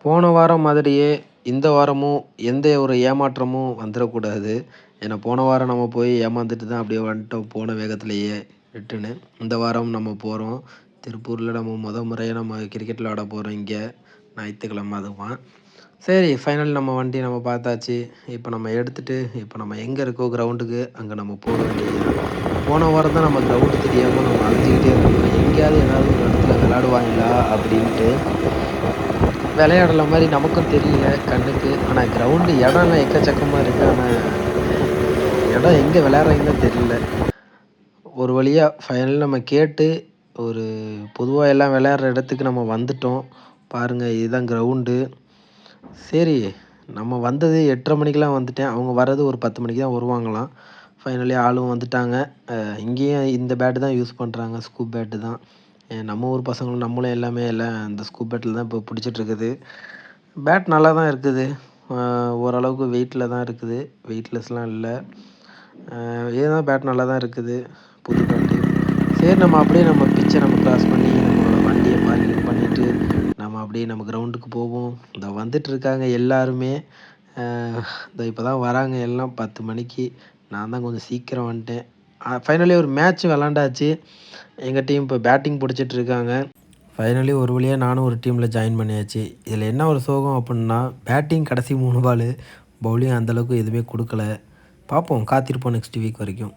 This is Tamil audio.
போன வாரம் மாதிரியே இந்த வாரமும் எந்த ஒரு ஏமாற்றமும் வந்துடக்கூடாது. ஏன்னா போன வாரம் நம்ம போய் ஏமாந்துட்டு தான் அப்படியே வந்துட்டோம் போன வேகத்திலேயே ரிட்டனு. இந்த வாரம் நம்ம போகிறோம். திருப்பூரில் நம்ம முறையாக நம்ம கிரிக்கெட் விளையாட போகிறோம் இங்கே. ஞாயித்துக்கிழமை அதுவுமா. சரி ஃபைனல் நம்ம வண்டி நம்ம பார்த்தாச்சு. இப்போ நம்ம எடுத்துட்டு இப்போ நம்ம எங்கே இருக்கோ கிரவுண்டுக்கு அங்கே நம்ம போக வேண்டியது. போன வாரம் தான் நம்ம கிரவுண்டு தெரியாமல் நம்ம அலைஞ்சிக்கிட்டே இருக்கோம். எங்கேயாவது ஏதாவது ஒரு இடத்துல விளையாடுவாங்களா அப்படின்ட்டு. விளையாடுற மாதிரி நமக்கும் தெரியல கண்ணுக்கு. ஆனால் கிரவுண்டு இடம்லாம் எக்கச்சக்கமாக இருக்குது. ஆனால் இடம் எங்கே விளையாடுறாங்கன்னு தெரியல. ஒரு வழியாக ஃபைனல் நம்ம கேட்டு ஒரு பொதுவாக எல்லாம் விளையாடுற இடத்துக்கு நம்ம வந்துட்டோம். பாருங்கள் இதுதான் கிரவுண்டு. சரி நம்ம வந்தது 8:30 மணிக்கெலாம் வந்துட்டேன். அவங்க வர்றது ஒரு 10 மணிக்கு தான் வருவாங்களாம். ஃபைனலி ஆளும் வந்துட்டாங்க. இங்கேயும் இந்த பேட்டு தான் யூஸ் பண்ணுறாங்க. ஸ்கூப் பேட்டு தான். நம்ம ஊர் பசங்களும் நம்மளும் எல்லாமே எல்லாம் இந்த ஸ்கூப் பேட்டில் தான் இப்போ பிடிச்சிட்ருக்குது. பேட் நல்லா தான் இருக்குது. ஓரளவுக்கு வெயிட்டில் தான் இருக்குது. வெயிட்லெஸ்லாம் இல்லை. இதுதான் பேட் நல்லா தான் இருக்குது. புது பேட்டு. சரி நம்ம அப்படியே நம்ம பிச்சை நம்ம கிராஸ் பண்ணி நம்மளோட வண்டியை பார்க்கிங் பண்ணிவிட்டு நம்ம அப்படியே நம்ம கிரவுண்டுக்கு போவோம். இந்த வந்துட்டுருக்காங்க எல்லாருமே. இந்த இப்போ தான் வராங்க எல்லாம் 10 மணிக்கு. நான் தான் கொஞ்சம் சீக்கிரம் வந்துட்டேன். ஃபைனலி ஒரு மேட்ச் விளாண்டாச்சு. எங்கள் டீம் இப்போ பேட்டிங் பிடிச்சிட்ருக்காங்க. ஃபைனலி ஒரு வழியாக நானும் ஒரு டீமில் ஜாயின் பண்ணியாச்சு. இதில் என்ன ஒரு சோகம் அப்புடின்னா பேட்டிங் கடைசி 3 பாலு, பவுலிங் அந்தளவுக்கு எதுவுமே கொடுக்கல. பார்ப்போம், காத்திருப்போம் நெக்ஸ்ட் வீக் வரைக்கும்.